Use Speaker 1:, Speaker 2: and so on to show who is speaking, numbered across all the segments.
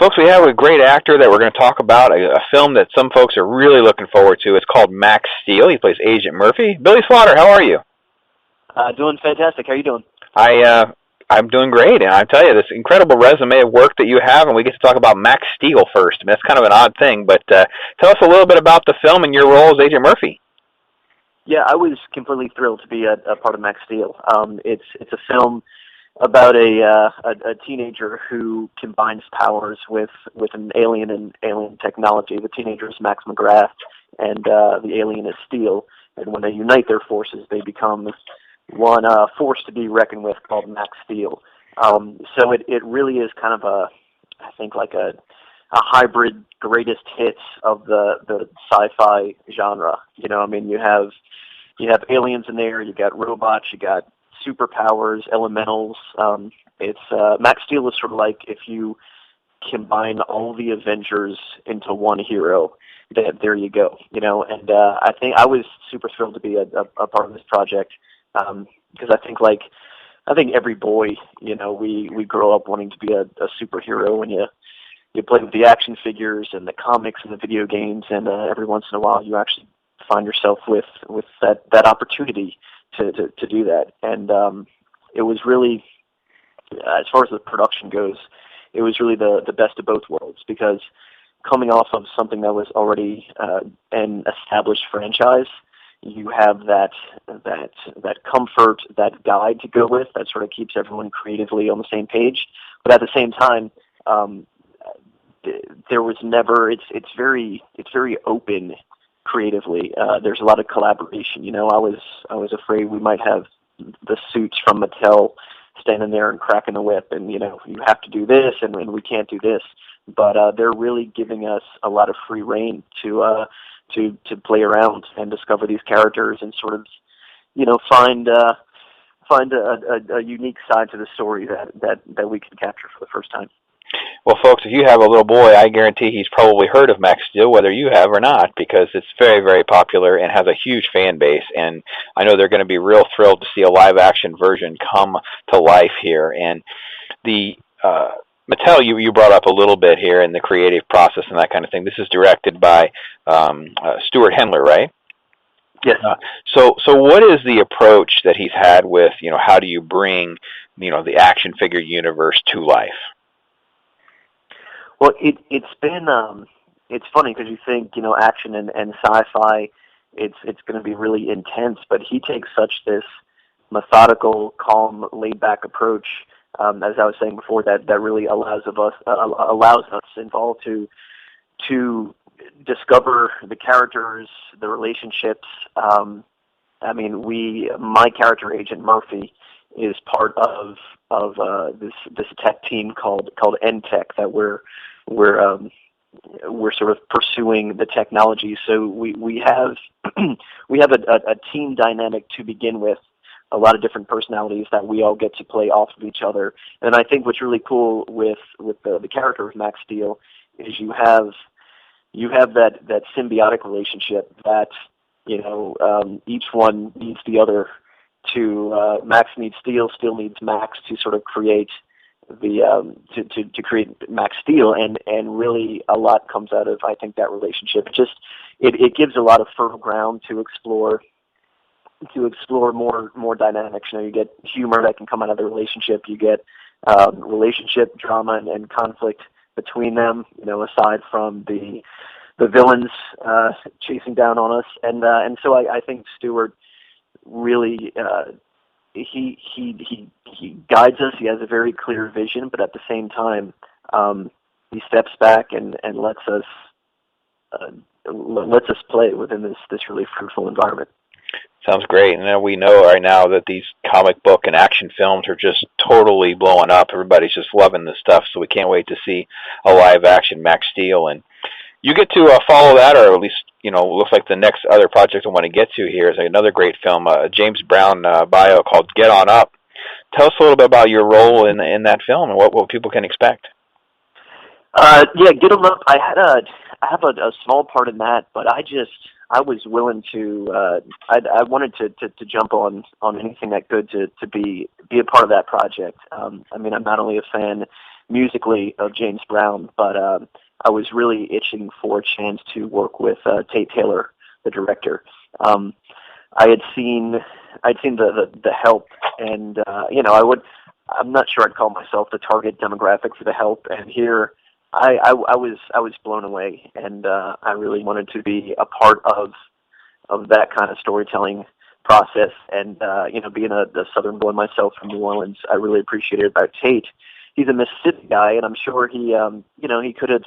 Speaker 1: Folks, we have a great actor that we're going to talk about, a film that some folks are really looking forward to. It's called Max Steel. He plays Agent Murphy. Billy Slaughter, how are you?
Speaker 2: Doing fantastic. How are you doing?
Speaker 1: I'm doing great, and I tell you, this incredible resume of work that you have, and we get to talk about Max Steel first. I mean, that's kind of an odd thing, but tell us a little bit about the film and your role as Agent Murphy.
Speaker 2: Yeah, I was completely thrilled to be a part of Max Steel. It's a film about a teenager who combines powers with an alien and alien technology. The teenager is Max McGrath, and the alien is Steel. And when they unite their forces, they become one force to be reckoned with called Max Steel. So it really is kind of I think like a hybrid greatest hits of the sci-fi genre. You know, I mean, you have aliens in there, you got robots, you got superpowers, elementals. It's Max Steel is sort of like if you combine all the Avengers into one hero. There you go. You know, and I think I was super thrilled to be a part of this project because I think every boy, you know, we grow up wanting to be a superhero, and you play with the action figures and the comics and the video games, and every once in a while you actually find yourself with that opportunity to do that. And it was really, as far as the production goes, it was really the best of both worlds, because coming off of something that was already an established franchise, you have that comfort, that guide to go with that sort of keeps everyone creatively on the same page. But at the same time, there was never. It's very open creatively. There's a lot of collaboration. You know, I was afraid we might have the suits from Mattel standing there and cracking the whip, and you know, you have to do this, and we can't do this. But they're really giving us a lot of free reign to play around and discover these characters and sort of, you know, find a unique side to the story that we can capture for the first time.
Speaker 1: Well, folks, if you have a little boy, I guarantee he's probably heard of Max Steel, whether you have or not, because it's very, very popular and has a huge fan base. And I know they're going to be real thrilled to see a live-action version come to life here. And the Mattel, you brought up a little bit here in the creative process and that kind of thing. This is directed by Stuart Hendler, right?
Speaker 2: Yes.
Speaker 1: So what is the approach that he's had with, you know, how do you bring, you know, the action figure universe to life?
Speaker 2: Well, it's been it's funny because you think, you know, action and sci-fi, it's going to be really intense, but he takes such this methodical, calm, laid-back approach, as I was saying before, that really allows us involved to discover the characters, the relationships. I mean, my character, Agent Murphy, is part of this tech team called NTech that we're sort of pursuing the technology. So we have a team dynamic to begin with, a lot of different personalities that we all get to play off of each other. And I think what's really cool with the character of Max Steel is you have that symbiotic relationship that, you know, each one needs the other to Max needs Steel, Steel needs Max to sort of create to create Max Steel, and really a lot comes out of, I think, that relationship. It gives a lot of fertile ground to explore more dynamics. You know, you get humor that can come out of the relationship. You get relationship drama and conflict between them. You know, aside from the villains chasing down on us, and so I think Stuart really he guides us. He has a very clear vision, but at the same time, he steps back and lets us play within this really fruitful environment.
Speaker 1: Sounds great. And we know right now that these comic book and action films are just totally blowing up. Everybody's just loving this stuff, so we can't wait to see a live-action Max Steel. And you get to follow that, or at least, you know, looks like the next other project I want to get to here is another great film, a James Brown bio called Get On Up. Tell us a little bit about your role in that film and what people can expect.
Speaker 2: Yeah, Get On Up. I have a small part in that, but I was willing to. I wanted to jump on anything that could to be a part of that project. I mean, I'm not only a fan musically of James Brown, but I was really itching for a chance to work with Tate Taylor, the director. I'd seen the Help, and I'm not sure I'd call myself the target demographic for the Help, and here I was blown away, and I really wanted to be a part of that kind of storytelling process. And being a Southern boy myself from New Orleans, I really appreciated about Tate. He's a Mississippi guy, and I'm sure he could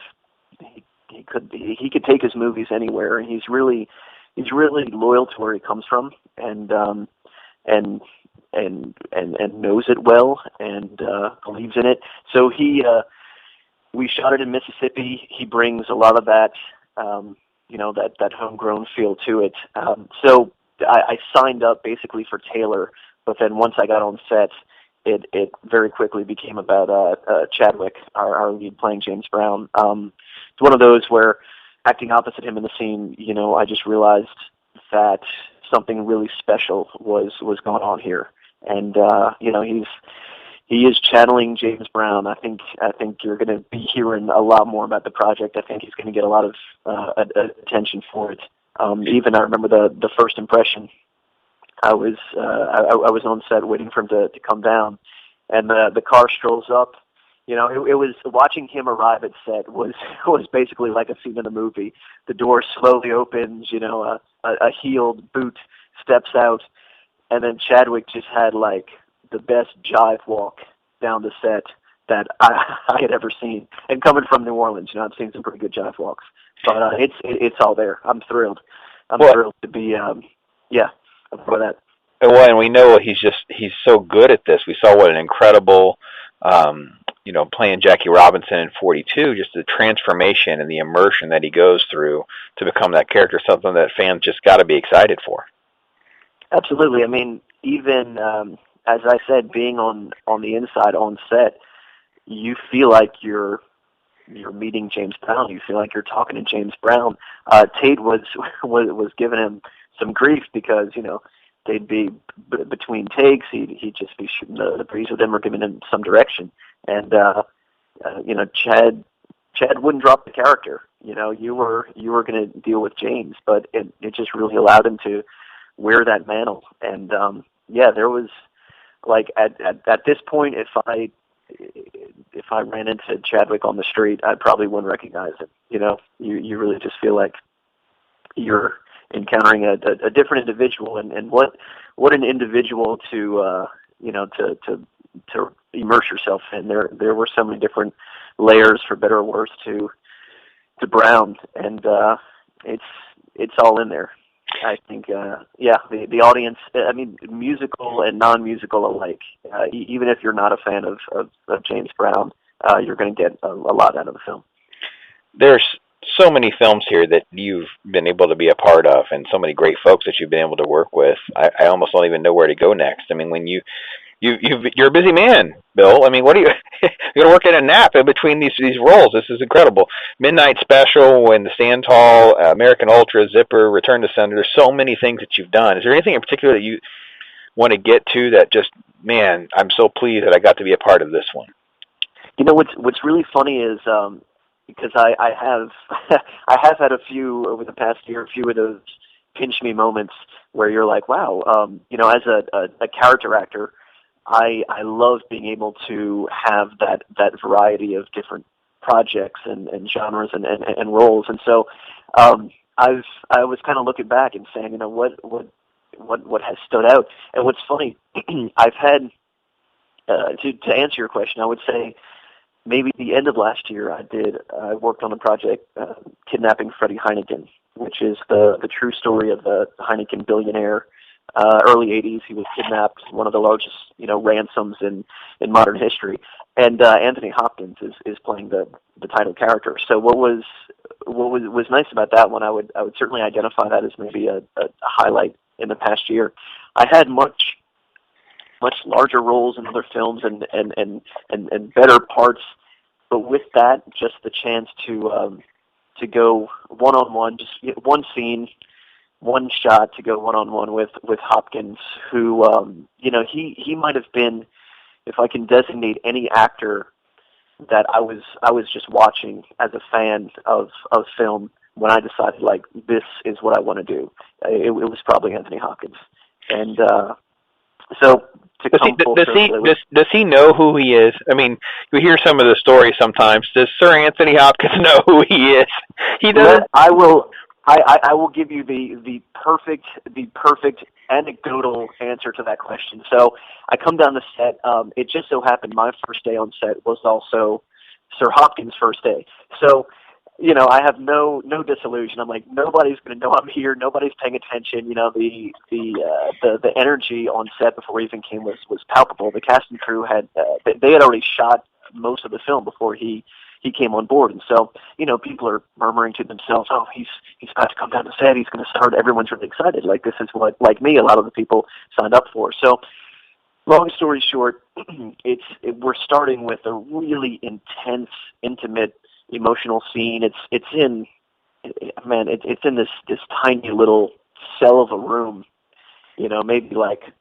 Speaker 2: take his movies anywhere, and he's really loyal to where he comes from, and knows it well, and believes in it. So we shot it in Mississippi. He brings a lot of that, that homegrown feel to it. So I signed up basically for Taylor, but then once I got on set, it very quickly became about Chadwick, our lead, playing James Brown. It's one of those where acting opposite him in the scene, I just realized that something really special was going on here, and he is channeling James Brown. I think you're going to be hearing a lot more about the project. I think he's going to get a lot of attention for it. Even I remember the first impression. I was on set waiting for him to come down, and the car strolls up. It was watching him arrive at set was basically like a scene in a movie. The door slowly opens, a heeled boot steps out, and then Chadwick just had like the best jive walk down the set that I had ever seen. And coming from New Orleans, I've seen some pretty good jive walks, but it's all there. I'm thrilled. I'm thrilled to be for that.
Speaker 1: Well, and we know he's so good at this. We saw what an incredible, playing Jackie Robinson in 42, just the transformation and the immersion that he goes through to become that character, something that fans just got to be excited for.
Speaker 2: Absolutely. I mean, even as I said, being on the inside on set, you feel like you're meeting James Brown. You feel like you're talking to James Brown. Tate was giving him some grief because they'd be between takes. He'd just be shooting the breeze with him or giving him some direction. And Chad wouldn't drop the character. You were going to deal with James, but it just really allowed him to wear that mantle. And there was like at this point, if I ran into Chadwick on the street, I probably wouldn't recognize him. You really just feel like you're encountering a different individual, and what an individual to immerse yourself in. There were so many different layers, for better or worse, to Brown, and it's all in there. I think, the audience, I mean, musical and non-musical alike, even if you're not a fan of James Brown, you're going to get a lot out of the film.
Speaker 1: There's so many films here that you've been able to be a part of, and so many great folks that you've been able to work with. I almost don't even know where to go next. I mean, when you're a busy man, Bill. I mean, what are you you're going to work in a nap in between these roles? This is incredible. Midnight Special, and The Stand Tall, American Ultra, Zipper, Return to Sender. There's so many things that you've done. Is there anything in particular that you want to get to that just, man, I'm so pleased that I got to be a part of this one?
Speaker 2: What's really funny is because I have I have had a few over the past year, a few of those pinch me moments where you're like, wow, as a character actor, I love being able to have that variety of different projects and genres and roles. And so I was kind of looking back and saying, what has stood out. And what's funny, I've had to answer your question, I would say maybe the end of last year I worked on a project, Kidnapping Freddie Heineken, which is the true story of the Heineken billionaire. Early 80s, he was kidnapped, one of the largest, ransoms in modern history. And Anthony Hopkins is playing the title character. So what was nice about that one, I would certainly identify that as maybe a highlight in the past year. I had much larger roles in other films and better parts, but with that, just the chance to go one-on-one, just one scene, one shot to go one-on-one with Hopkins, who he might have been, if I can designate any actor that I was just watching as a fan of film when I decided, like, this is what I want to do. It was probably Anthony Hopkins. And so to come full circle,
Speaker 1: does he know who he is? I mean, you hear some of the stories sometimes. Does Sir Anthony Hopkins know who he is? He doesn't.
Speaker 2: I will give you the perfect anecdotal answer to that question. So I come down the set. It just so happened my first day on set was also Sir Hopkins' first day. So, I have no disillusion. I'm like, nobody's going to know I'm here. Nobody's paying attention. The energy on set before he even came was palpable. The cast and crew had they had already shot most of the film before he came on board, and so people are murmuring to themselves, "Oh, he's about to come down the set. He's going to start." Everyone's really excited. Like, this is what, like me, a lot of the people signed up for. So, long story short, we're starting with a really intense, intimate, emotional scene. It's in this tiny little cell of a room, maybe like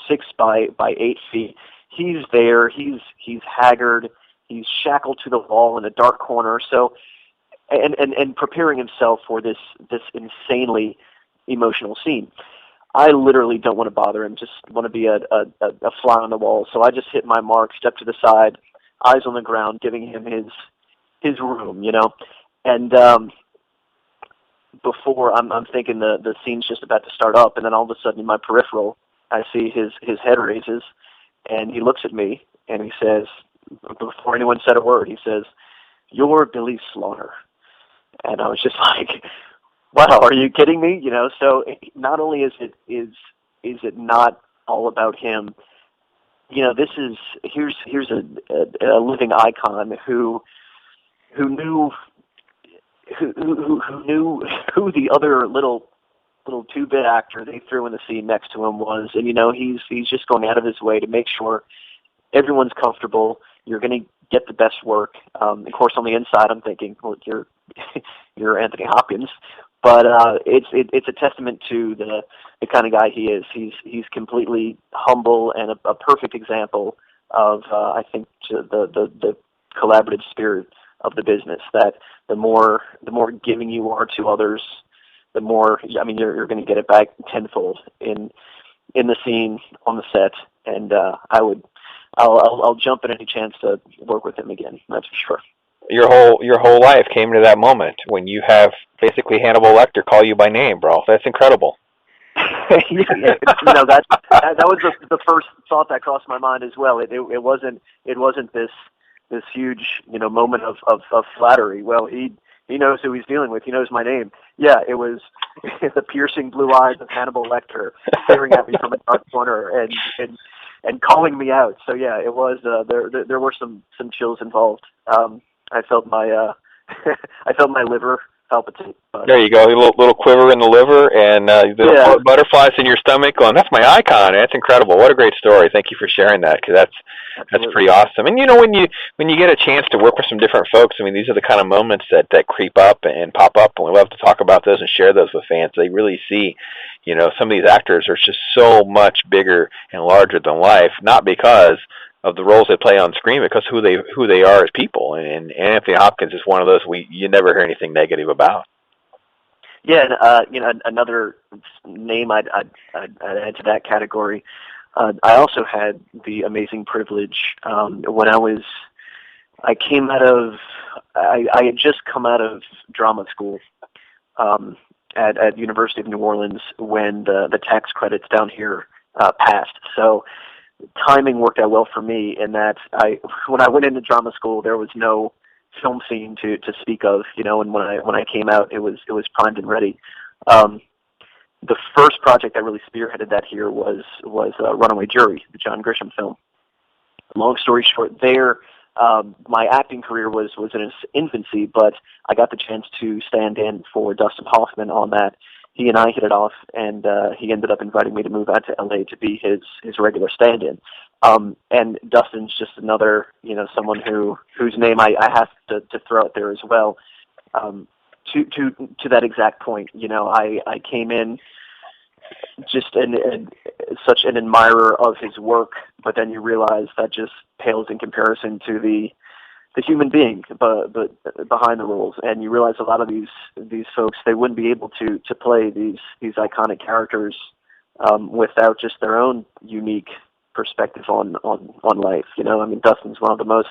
Speaker 2: 6 by 8 feet. He's there. He's haggard. He's shackled to the wall in a dark corner. So, and preparing himself for this insanely emotional scene. I literally don't want to bother him. Just want to be a fly on the wall. So I just hit my mark, step to the side, eyes on the ground, giving him his room, And before I'm thinking the scene's just about to start up, and then all of a sudden in my peripheral, I see his head raises, and he looks at me and he says, before anyone said a word, he says, "You're Billy Slaughter." And I was just like, wow, are you kidding me? So not only is it not all about him, here's a living icon who knew who the other little 2-bit actor they threw in the scene next to him was, and he's just going out of his way to make sure everyone's comfortable. You're going to get the best work. Of course, on the inside, I'm thinking, well, you're Anthony Hopkins, but it's a testament to the kind of guy he is. He's completely humble and a perfect example of I think the collaborative spirit of the business. That the more giving you are to others, the more you're going to get it back tenfold in the scene on the set. And I'll jump at any chance to work with him again. That's for sure.
Speaker 1: Your whole life came to that moment when you have basically Hannibal Lecter call you by name, bro. That's incredible.
Speaker 2: That was the first thought that crossed my mind as well. It wasn't this huge moment of flattery. Well, he knows who he's dealing with. He knows my name. Yeah, it was the piercing blue eyes of Hannibal Lecter staring at me from a dark corner and calling me out. So yeah, it was. There were some chills involved. I felt my liver palpitate. But
Speaker 1: there you go, a little quiver in the liver, and butterflies in your stomach. Going, that's my icon. That's incredible. What a great story. Thank you for sharing that, because that's pretty awesome. And when you get a chance to work with some different folks, these are the kind of moments that creep up and pop up, and we love to talk about those and share those with fans. They really see, some of these actors are just so much bigger and larger than life, not because of the roles they play on screen, because who they are as people. And Anthony Hopkins is one of those you never hear anything negative about.
Speaker 2: Yeah, and another name I'd add to that category. I also had the amazing privilege when I had just come out of drama school at University of New Orleans when the tax credits down here passed. So timing worked out well for me in that when I went into drama school, there was no film scene to speak of, and when I came out, it was primed and ready. The first project I really spearheaded that here was Runaway Jury, the John Grisham film. Long story short, my acting career was in its infancy, but I got the chance to stand in for Dustin Hoffman on that. He and I hit it off, and he ended up inviting me to move out to LA to be his regular stand-in. And Dustin's just another, someone whose name I have to throw out there as well. To that exact point, I came in just such an admirer of his work, but then you realize that just pales in comparison to the the human being but behind the roles, and you realize a lot of these folks, they wouldn't be able to play these iconic characters without just their own unique perspective on life. You know, I mean, Dustin's one of the most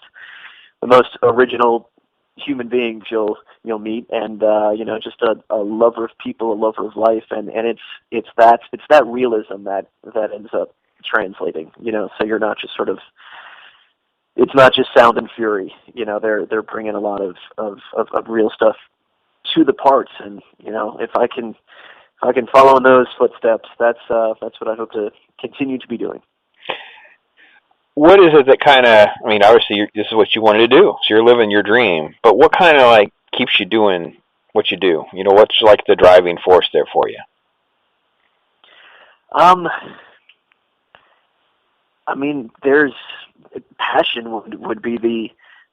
Speaker 2: original human beings you'll meet, and you know, just a lover of people, a lover of life, and it's that realism that ends up translating. You know, so you're not just sort of, it's not just sound and fury. You know, they're bringing a lot of real stuff to the parts, and you know, if I can follow in those footsteps, that's what I hope to continue to be doing.
Speaker 1: What is it that kind of, I mean, obviously this is what you wanted to do, so you're living your dream, but what kind of like keeps you doing what you do? You know, what's like the driving force there for you?
Speaker 2: I mean, there's passion would be the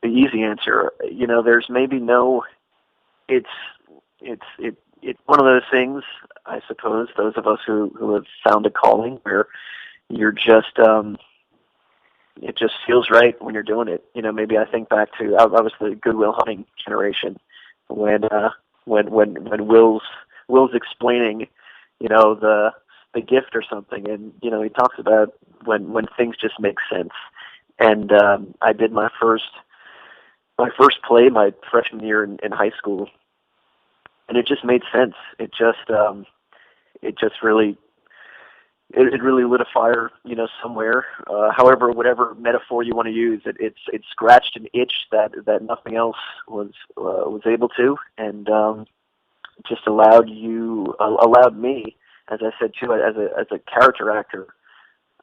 Speaker 2: easy answer. You know, there's maybe no, it's one of those things, I suppose, those of us who have found a calling where you're just, it just feels right when you're doing it. You know, maybe I think back to, I was the Good Will Hunting generation when Will's explaining, you know, the gift or something, and you know, he talks about when things just make sense. And I did my first play my freshman year in high school, and it just made sense. It really lit a fire, you know, somewhere. However, whatever metaphor you want to use, it scratched an itch that nothing else was able to, and just allowed me, as I said too, as a character actor.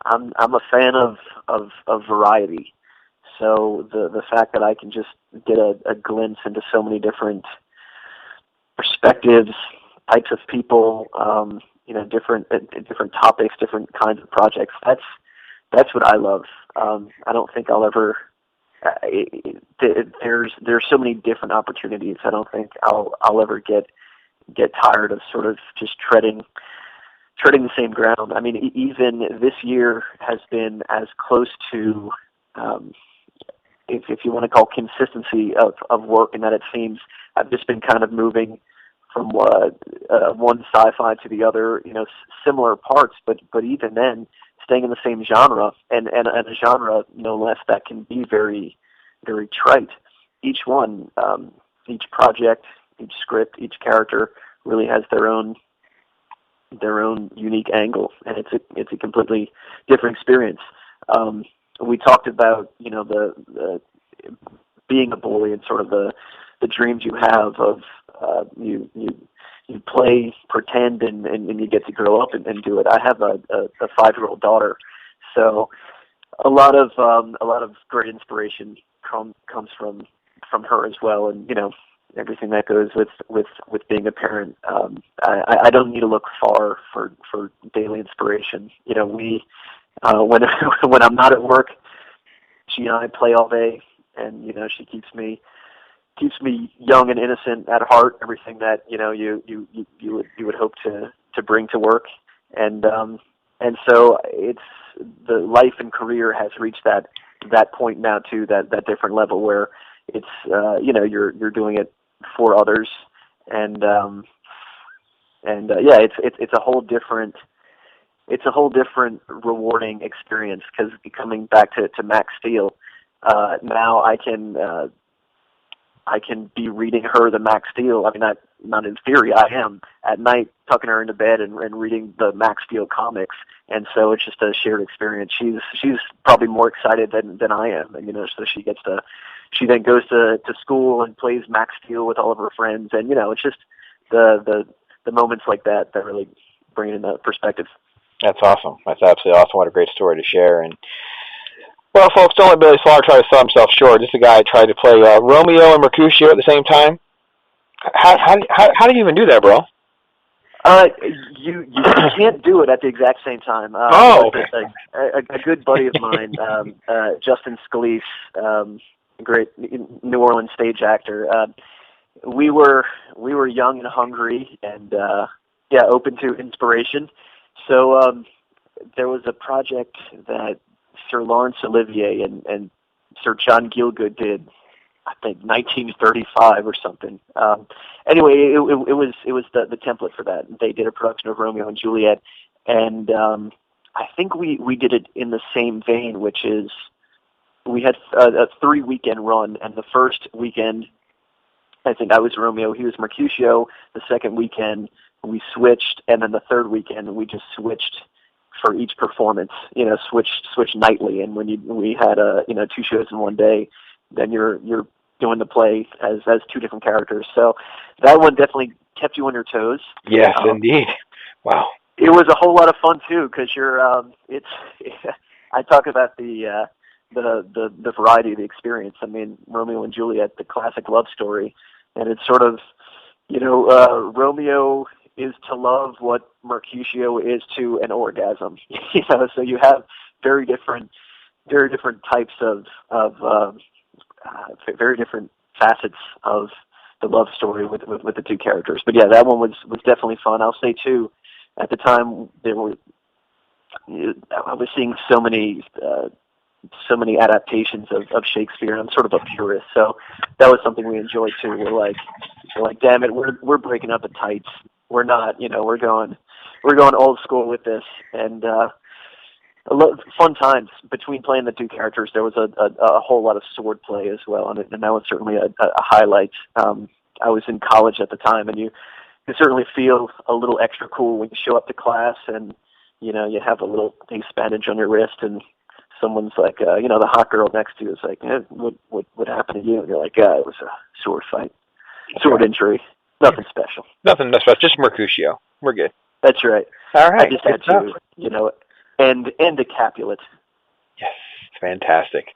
Speaker 2: I'm a fan of variety. So the fact that I can just get a glimpse into so many different perspectives, types of people, you know, different topics, different kinds of projects. That's what I love. I don't think I'll ever. There's so many different opportunities. I don't think I'll ever get tired of sort of just treading the same ground. I mean, even this year has been as close to, if you want to call consistency of work, and that it seems I've just been kind of moving from one sci-fi to the other, you know, similar parts, but even then, staying in the same genre, and a genre no less that can be very, very trite. Each one, each project, each script, each character really has their own unique angle, and it's a completely different experience. We talked about, you know, the being a boy and sort of the dreams you have of you play, pretend, and you get to grow up and do it. I have a 5-year-old daughter, so a lot of great inspiration comes from her as well, and you know, everything that goes with being a parent. I don't need to look far for daily inspiration. You know, we when I'm not at work, she and I play all day, and you know, she keeps me young and innocent at heart. Everything that you know you would hope to bring to work, and so it's the life and career has reached that point now too, that different level where it's you know, you're doing it for others, and yeah, it's a whole different rewarding experience, because coming back to Max Steel, now I can be reading her the Max Steel. I mean, not in theory, I am at night tucking her into bed and reading the Max Steel comics, and so it's just a shared experience. She's probably more excited than I am, and you know, so she then goes to school and plays Max Steel with all of her friends, and you know, it's just the moments like that really bring it into perspective.
Speaker 1: That's awesome. That's absolutely awesome. What a great story to share. And well, folks, don't let Billy Slaughter try to sell himself short. This is a guy who tried to play Romeo and Mercutio at the same time. How do you even do that, bro?
Speaker 2: You can't do it at the exact same time.
Speaker 1: Okay.
Speaker 2: A good buddy of mine, Justin Scalise, great New Orleans stage actor. We were young and hungry, and open to inspiration. So there was a project that Sir Laurence Olivier and Sir John Gielgud did. I think 1935 or something. Anyway, it was the template for that. They did a production of Romeo and Juliet, and I think we did it in the same vein, which is we had a 3-weekend run, and the first weekend, I think I was Romeo, he was Mercutio. The second weekend we switched, and then the third weekend we just switched for each performance. Switched nightly, and when we had 2 shows in one day, then you're doing the play as 2 different characters. So that one definitely kept you on your toes.
Speaker 1: Yes, indeed. Wow.
Speaker 2: It was a whole lot of fun too, because you're I talk about the variety of the experience. I mean, Romeo and Juliet, the classic love story, and it's sort of, Romeo is to love what Mercutio is to an orgasm. So you have very different types of very different facets of the love story with the 2 characters. But yeah, that one was definitely fun. I'll say too, at the time I was seeing so many adaptations of Shakespeare, and I'm sort of a purist, so that was something we enjoyed too. We're like, damn it, we're breaking up the tights. We're not, we're going old school with this, and fun times between playing the 2 characters. There was a whole lot of sword play as well, and that was certainly a highlight. I was in college at the time, and you certainly feel a little extra cool when you show up to class, and you have a little ace bandage on your wrist, and someone's like, the hot girl next to you is like, what happened to you? And you're like, it was a sword fight, sword injury, nothing special.
Speaker 1: Nothing special, just Mercutio. We're good.
Speaker 2: That's right.
Speaker 1: All right.
Speaker 2: I just had to, end a Capulet.
Speaker 1: Yes, fantastic.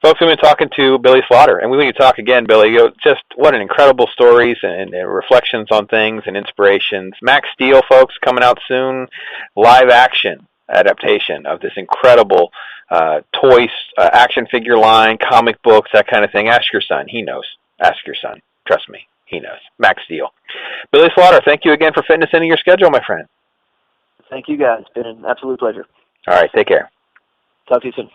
Speaker 1: Folks, we've been talking to Billy Slaughter, and we need to talk again, Billy. Just what an incredible stories and reflections on things and inspirations. Max Steel, folks, coming out soon. Live action adaptation of this incredible toys, action figure line, comic books, that kind of thing. Ask your son. He knows. Ask your son. Trust me. He knows. Max Steel. Billy Slaughter, thank you again for fitting us into your schedule, my friend.
Speaker 2: Thank you, guys. It's been an absolute pleasure.
Speaker 1: All right. Take care.
Speaker 2: Talk to you soon.